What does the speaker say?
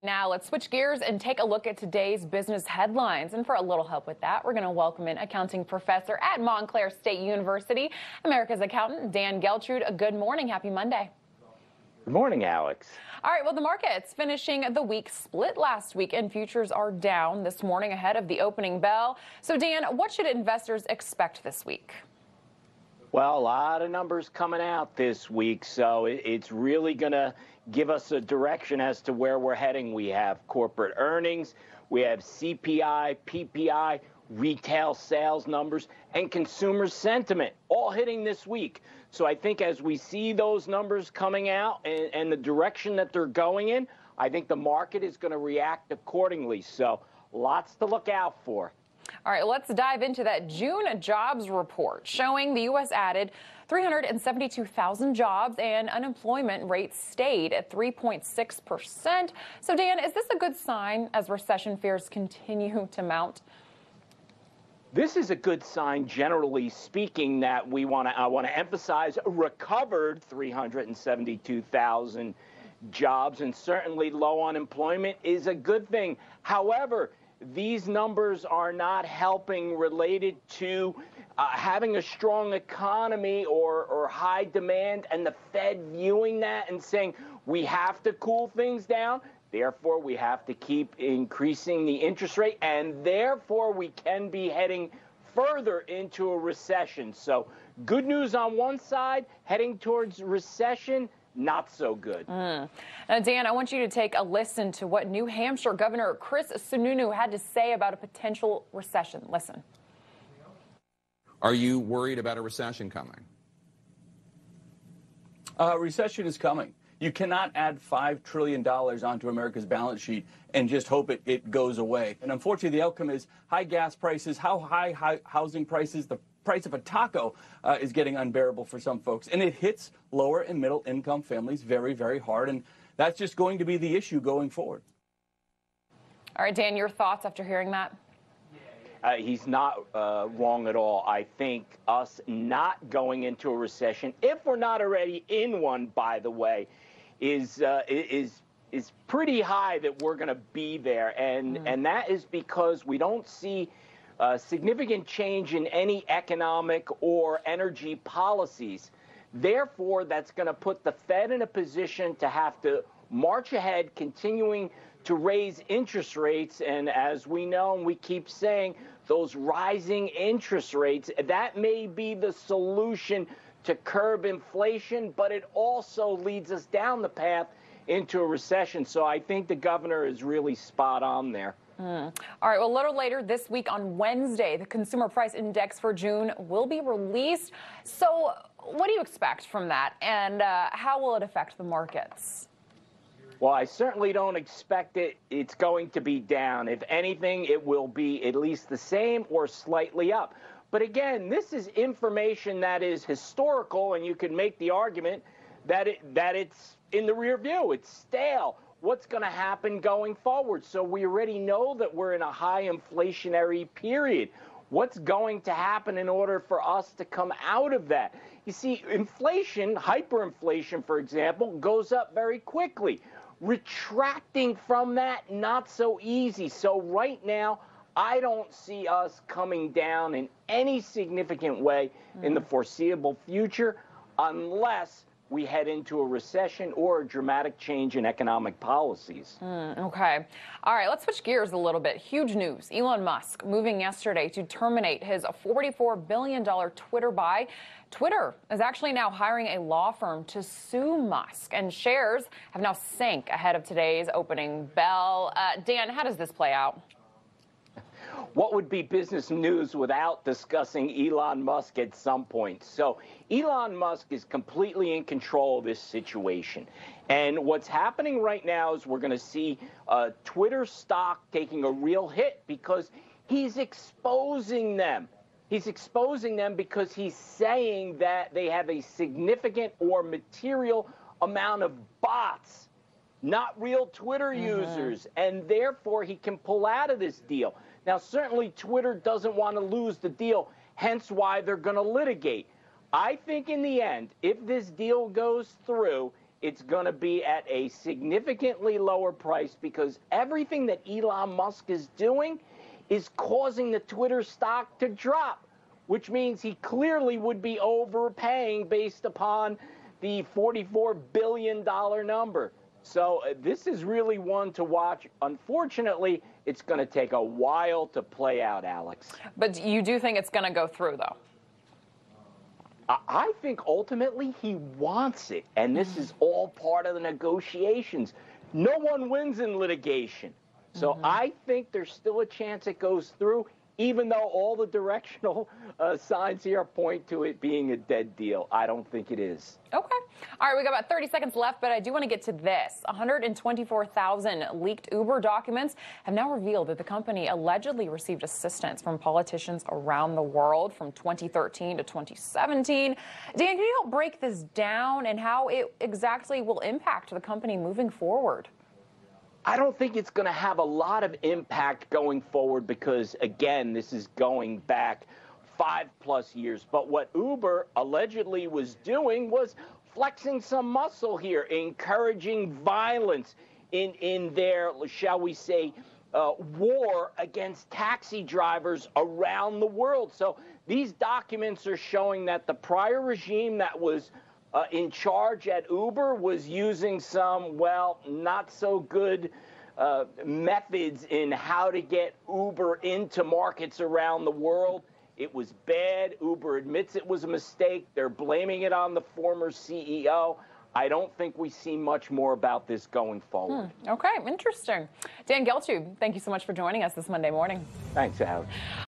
Now let's switch gears and take a look at today's business headlines. And for a little help with that, we're going to welcome in accounting professor at Montclair State University, America's accountant, Dan Geltrude. Good morning. Happy Monday. Good morning, Alex. All right, well, the markets finishing the week split last week, and futures are down this morning ahead of the opening bell. So, Dan, what should investors expect this week? Well, a lot of numbers coming out this week, so it's really going to give us a direction as to where we're heading. We have corporate earnings, we have CPI, PPI, retail sales numbers, and consumer sentiment all hitting this week. So I think as we see those numbers coming out and the direction that they're going in, I think the market is going to react accordingly. So lots to look out for. All right, let's dive into that June jobs report showing the U.S. added 372,000 jobs and unemployment rate stayed at 3.6%. So, Dan, is this a good sign as recession fears continue to mount? This is a good sign, generally speaking, that I want to emphasize recovered 372,000 jobs, and certainly low unemployment is a good thing. However, these numbers are not helping related to having a strong economy or high demand, and the Fed viewing that and saying we have to cool things down. Therefore, we have to keep increasing the interest rate, and therefore we can be heading further into a recession. So good news on one side, heading towards recession, not so good. Now, Dan, I want you to take a listen to what New Hampshire Governor Chris Sununu had to say about a potential recession. Listen. Are you worried about a recession coming? Recession is coming. You cannot add $5 trillion onto America's balance sheet and just hope it goes away. And unfortunately, the outcome is high gas prices, high housing prices. The price of a taco is getting unbearable for some folks. And it hits lower and middle income families very, very hard. And that's just going to be the issue going forward. All right, Dan, your thoughts after hearing that? He's not wrong at all. I think us not going into a recession, if we're not already in one, by the way, is pretty high that we're going to be there. And that is because we don't see significant change in any economic or energy policies. Therefore, that's going to put the Fed in a position to have to march ahead, continuing to raise interest rates. And as we know, and we keep saying, those rising interest rates, that may be the solution to curb inflation, but it also leads us down the path into a recession. So I think the governor is really spot on there. All right, well, a little later this week on Wednesday, the Consumer Price Index for June will be released. So what do you expect from that, and how will it affect the markets? Well, I certainly don't expect it's going to be down. If anything, it will be at least the same or slightly up. But again, this is information that is historical, and you can make the argument that it's in the rear view. It's stale. What's going to happen going forward? So we already know that we're in a high inflationary period. What's going to happen in order for us to come out of that? You see, inflation, hyperinflation, for example, goes up very quickly. Retracting from that, not so easy. So right now, I don't see us coming down in any significant way in the foreseeable future unless we head into a recession or a dramatic change in economic policies. Okay. All right, let's switch gears a little bit. Huge news. Elon Musk moving yesterday to terminate his $44 billion Twitter buy. Twitter is actually now hiring a law firm to sue Musk, and shares have now sank ahead of today's opening bell. Dan, how does this play out? What would be business news without discussing Elon Musk at some point? So Elon Musk is completely in control of this situation. And what's happening right now is we're going to see Twitter stock taking a real hit because he's exposing them. He's exposing them because he's saying that they have a significant or material amount of bots, not real Twitter users, and therefore he can pull out of this deal. Now, certainly Twitter doesn't want to lose the deal, hence why they're going to litigate. I think in the end, if this deal goes through, it's going to be at a significantly lower price because everything that Elon Musk is doing is causing the Twitter stock to drop, which means he clearly would be overpaying based upon the $44 billion number. So this is really one to watch. Unfortunately, it's going to take a while to play out, Alex. But you do think it's going to go through, though? I think ultimately he wants it, and this is all part of the negotiations. No one wins in litigation. So I think there's still a chance it goes through, even though all the directional signs here point to it being a dead deal. I don't think it is. Okay. All right, we got about 30 seconds left, but I do want to get to this. 124,000 leaked Uber documents have now revealed that the company allegedly received assistance from politicians around the world from 2013 to 2017. Dan, can you help break this down and how it exactly will impact the company moving forward? I don't think it's going to have a lot of impact going forward because, again, this is going back 5+ years. But what Uber allegedly was doing was flexing some muscle here, encouraging violence in their, shall we say, war against taxi drivers around the world. So these documents are showing that the prior regime that was in charge at Uber was using some, well, not so good methods in how to get Uber into markets around the world. It was bad. Uber admits it was a mistake. They're blaming it on the former CEO. I don't think we see much more about this going forward. Okay, interesting. Dan Geltrude, thank you so much for joining us this Monday morning. Thanks, Alex.